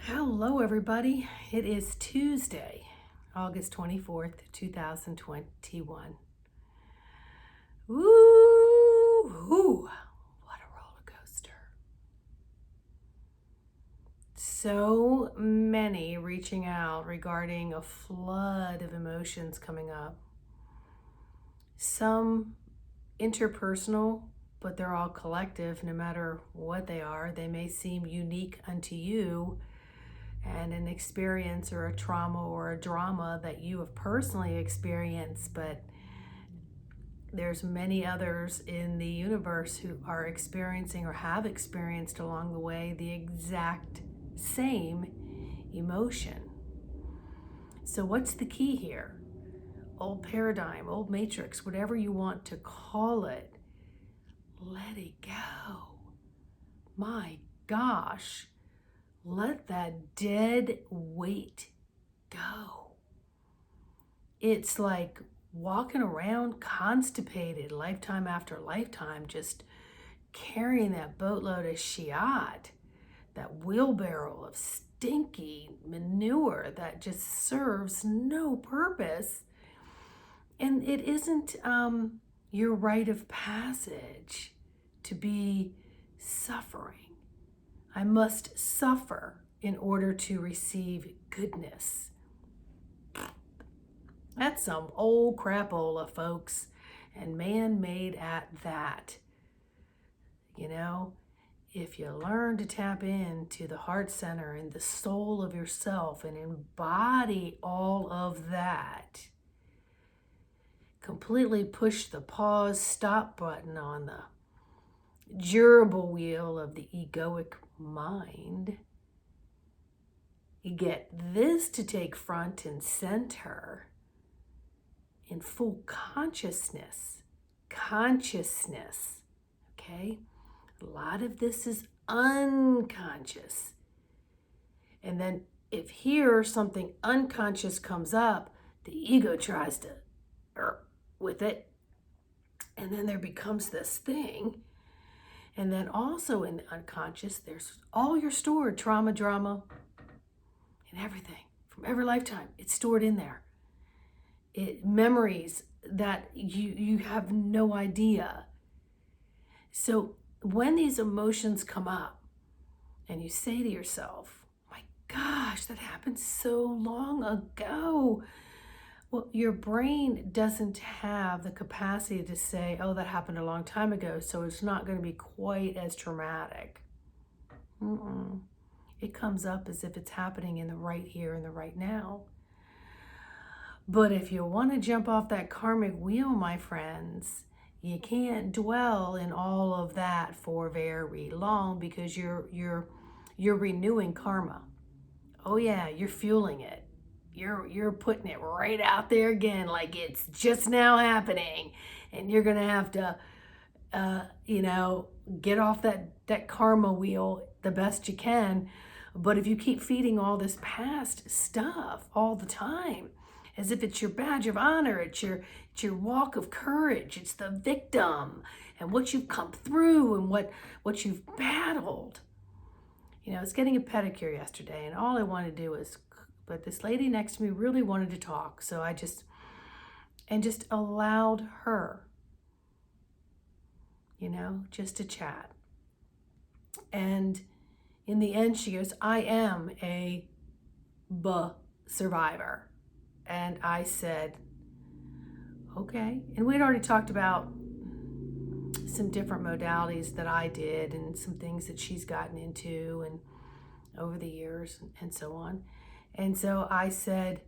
Hello, everybody. It is Tuesday, August 24th, 2021. Woo! What a roller coaster. So many reaching out regarding a flood of emotions coming up. Some interpersonal, but they're all collective. No matter what they are, they may seem unique unto you and an experience or a trauma or a drama that you have personally experienced, but there's many others in the universe who are experiencing or have experienced along the way the exact same emotion. So what's the key here? Old paradigm, old matrix, whatever you want to call it, let it go. My gosh. Let that dead weight go. It's like walking around constipated lifetime after lifetime, just carrying that boatload of shiat, that wheelbarrow of stinky manure that just serves no purpose. And it isn't your rite of passage to be suffering. I must suffer in order to receive goodness. That's some old crapola, folks, and man-made at that. You know, if you learn to tap into the heart center and the soul of yourself and embody all of that, completely push the pause, stop button on the gerbil wheel of the egoic mind, you get this to take front and center in full consciousness, okay? A lot of this is unconscious. And then if here something unconscious comes up, the ego tries to with it, and then there becomes this thing. And then also in the unconscious, there's all your stored trauma, drama, and everything from every lifetime. It's stored in there. Memories that you have no idea. So when these emotions come up and you say to yourself, my gosh, that happened so long ago. Well, your brain doesn't have the capacity to say, oh, that happened a long time ago, so it's not going to be quite as traumatic. It comes up as if it's happening in the right here and the right now. But if you want to jump off that karmic wheel, my friends, you can't dwell in all of that for very long because you're renewing karma. Oh yeah, you're fueling it. You're putting it right out there again, like it's just now happening, and you're gonna have to, get off that karma wheel the best you can. But if you keep feeding all this past stuff all the time, as if it's your badge of honor, it's your walk of courage, it's the victim and what you've come through and what you've battled. I was getting a pedicure yesterday, and all I wanted to do was, but this lady next to me really wanted to talk, so I just allowed her, just to chat. And in the end, she goes, I am a survivor. And I said, okay. And we'd already talked about some different modalities that I did and some things that she's gotten into and over the years and so on. And so I said,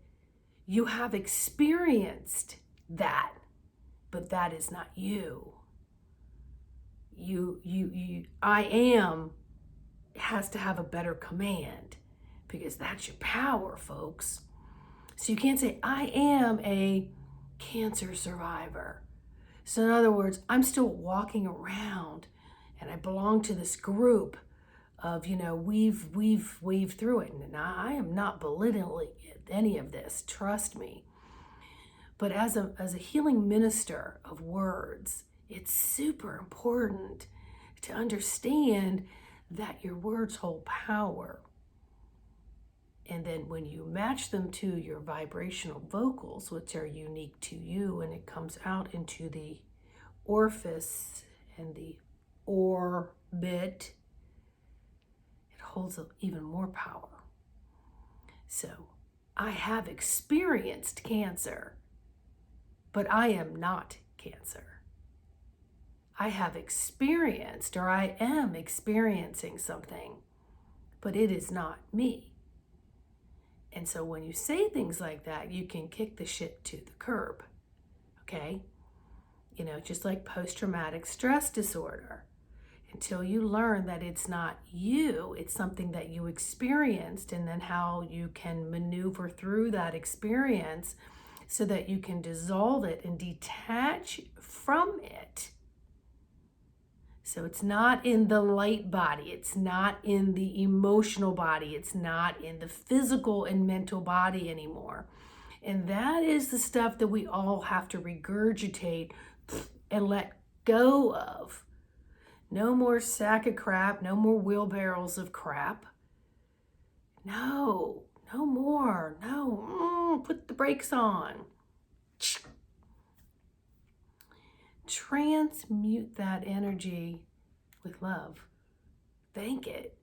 you have experienced that, but that is not you. I am has to have a better command because that's your power, folks. So you can't say, I am a cancer survivor. So in other words, I'm still walking around and I belong to this group of, we've through it. And I am not belittling any of this, trust me. But as a healing minister of words, it's super important to understand that your words hold power. And then when you match them to your vibrational vocals, which are unique to you, and it comes out into the orifice and the orbit, it holds even more power. So I have experienced cancer, but I am not cancer. I have experienced, or I am experiencing something, but it is not me. And so when you say things like that, you can kick the shit to the curb, okay? You know, just like post-traumatic stress disorder. Until you learn that it's not you, it's something that you experienced, and then how you can maneuver through that experience so that you can dissolve it and detach from it. So it's not in the light body, it's not in the emotional body, it's not in the physical and mental body anymore. And that is the stuff that we all have to regurgitate and let go of. No more sack of crap, no more wheelbarrows of crap. No more, no, put the brakes on. Transmute that energy with love. Thank it.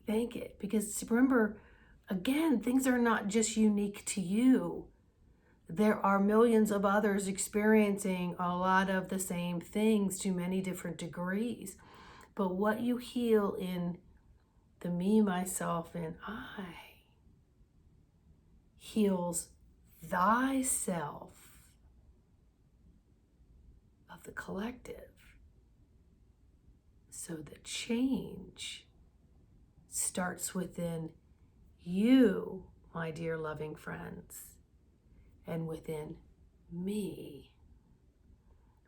Thank it. Because remember, again, things are not just unique to you. There are millions of others experiencing a lot of the same things to many different degrees. But what you heal in the me, myself, and I heals thyself of the collective. So the change starts within you, my dear loving friends, and within me,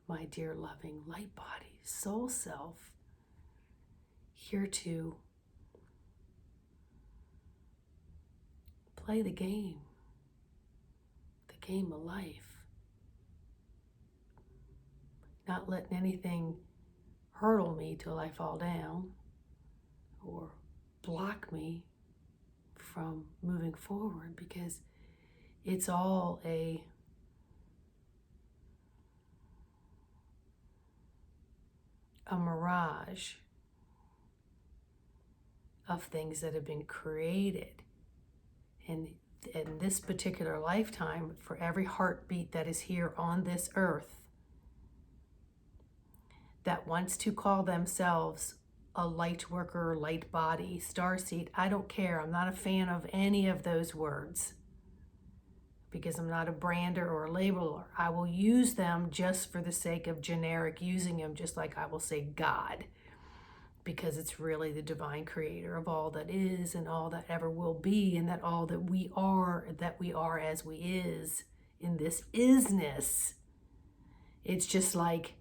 my dear loving light body, soul self, here to play the game of life. Not letting anything hurdle me till I fall down or block me from moving forward, because it's all a mirage of things that have been created. And in this particular lifetime, for every heartbeat that is here on this earth that wants to call themselves a light worker, light body, starseed, I don't care. I'm not a fan of any of those words, because I'm not a brander or a labeler. I will use them just for the sake of generic using them, just like I will say God, because it's really the divine creator of all that is and all that ever will be, and that all that we are as we is in this isness. It's just like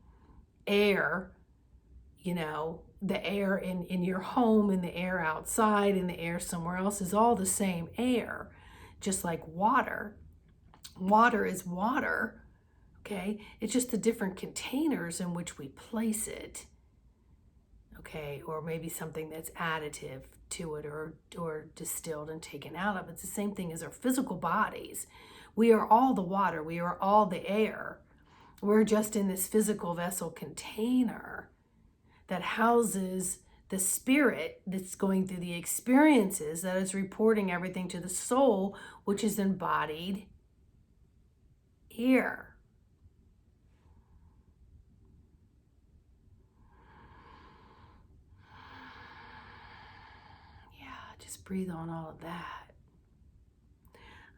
air, you know, the air in your home and the air outside and the air somewhere else is all the same air, just like water. Water is water, okay? It's just the different containers in which we place it, okay? Or maybe something that's additive to it or distilled and taken out of. It's the same thing as our physical bodies. We are all the water. We are all the air. We're just in this physical vessel container that houses the spirit that's going through the experiences, that is reporting everything to the soul, which is embodied here. Yeah, just breathe on all of that.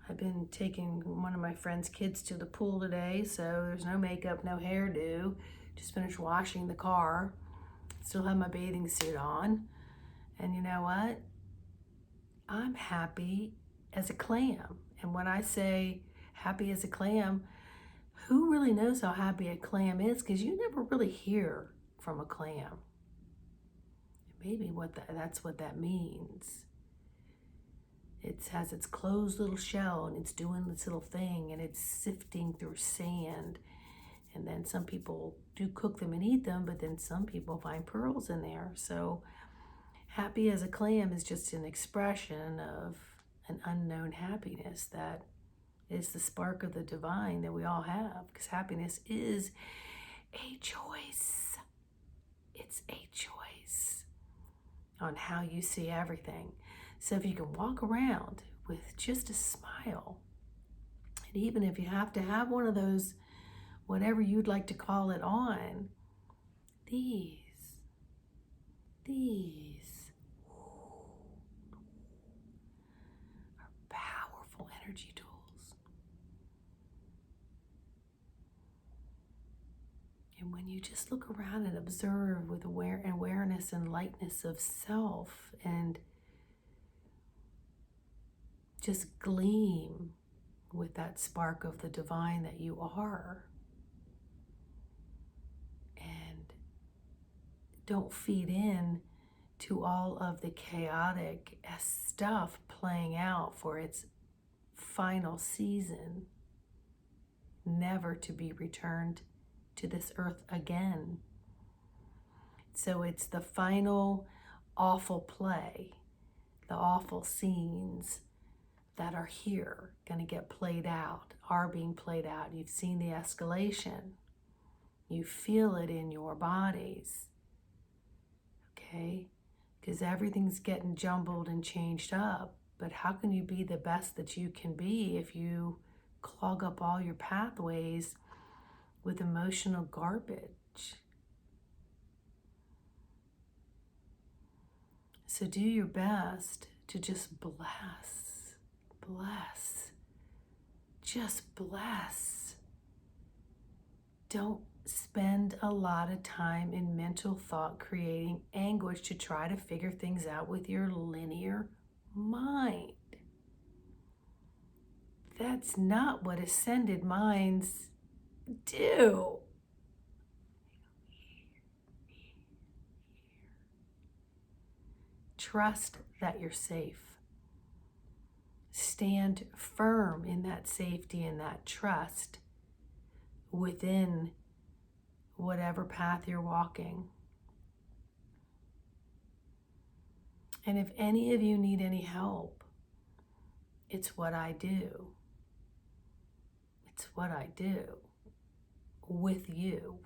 I've been taking one of my friend's kids to the pool today, so there's no makeup, no hairdo. Just finished washing the car. Still have my bathing suit on. And you know what? I'm happy as a clam. And when I say happy as a clam, who really knows how happy a clam is? Because you never really hear from a clam. Maybe that's what that means. It has its closed little shell and it's doing its little thing and it's sifting through sand. And then some people do cook them and eat them, but then some people find pearls in there. So Happy as a clam is just an expression of an unknown happiness that is the spark of the divine that we all have, because happiness is a choice. It's a choice on how you see everything. So if you can walk around with just a smile, and even if you have to have one of those, whatever you'd like to call it, on, these are powerful energy tools. And when you just look around and observe with awareness and lightness of self, and just gleam with that spark of the divine that you are, and don't feed in to all of the chaotic stuff playing out for its final season, never to be returned to this earth again. So it's the final awful play, the awful scenes that are here, going to get played out, are being played out. You've seen the escalation. You feel it in your bodies, okay? Because everything's getting jumbled and changed up. But how can you be the best that you can be if you clog up all your pathways with emotional garbage? So do your best to just bless. Just bless. Don't spend a lot of time in mental thought creating anguish to try to figure things out with your linear mind. That's not what ascended minds do. Trust that you're safe. Stand firm in that safety and that trust within whatever path you're walking. And if any of you need any help, it's what I do. It's what I do with you,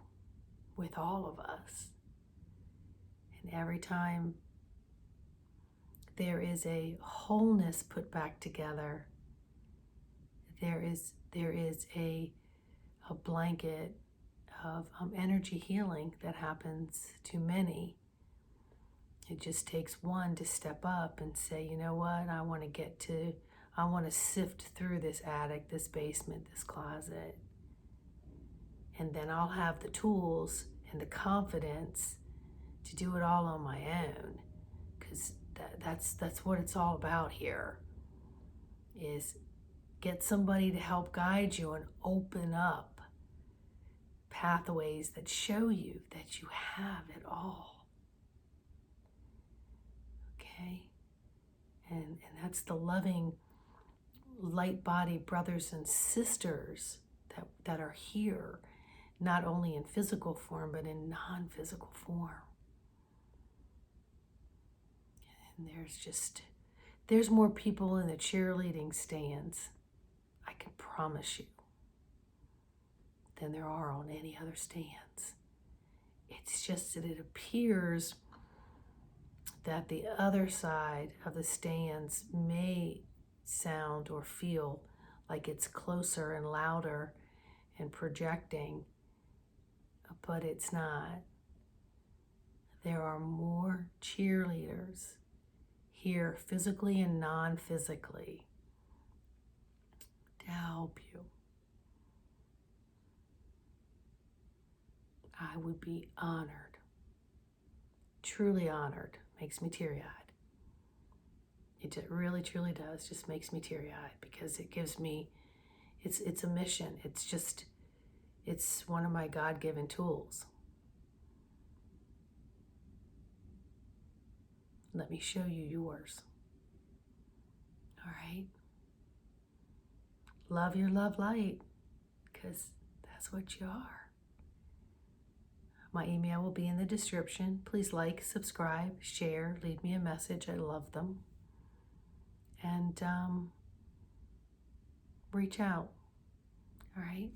with all of us. And every time there is a wholeness put back together, there is a blanket of want healing that happens to many. It just takes one to step up and say, you know what, I want to sift through this attic, this basement, this closet. And then I'll have the tools and the confidence to do it all on my own. Because that's what it's all about here, is get somebody to help guide you and open up pathways that show you that you have it all. Okay? And that's the loving, light-bodied brothers and sisters that are here, not only in physical form, but in non-physical form. And there's more people in the cheerleading stands, I can promise you, than there are on any other stands. It's just that it appears that the other side of the stands may sound or feel like it's closer and louder and projecting, but it's not. There are more cheerleaders here, physically and non-physically, to help you. I would be honored, truly honored. Makes me teary-eyed. It really, truly does. Just makes me teary-eyed, because it gives me, it's a mission. It's one of my God-given tools. Let me show you yours. All right? Love your love light, because that's what you are. My email will be in the description. Please like, subscribe, share, leave me a message. I love them. And reach out. All right.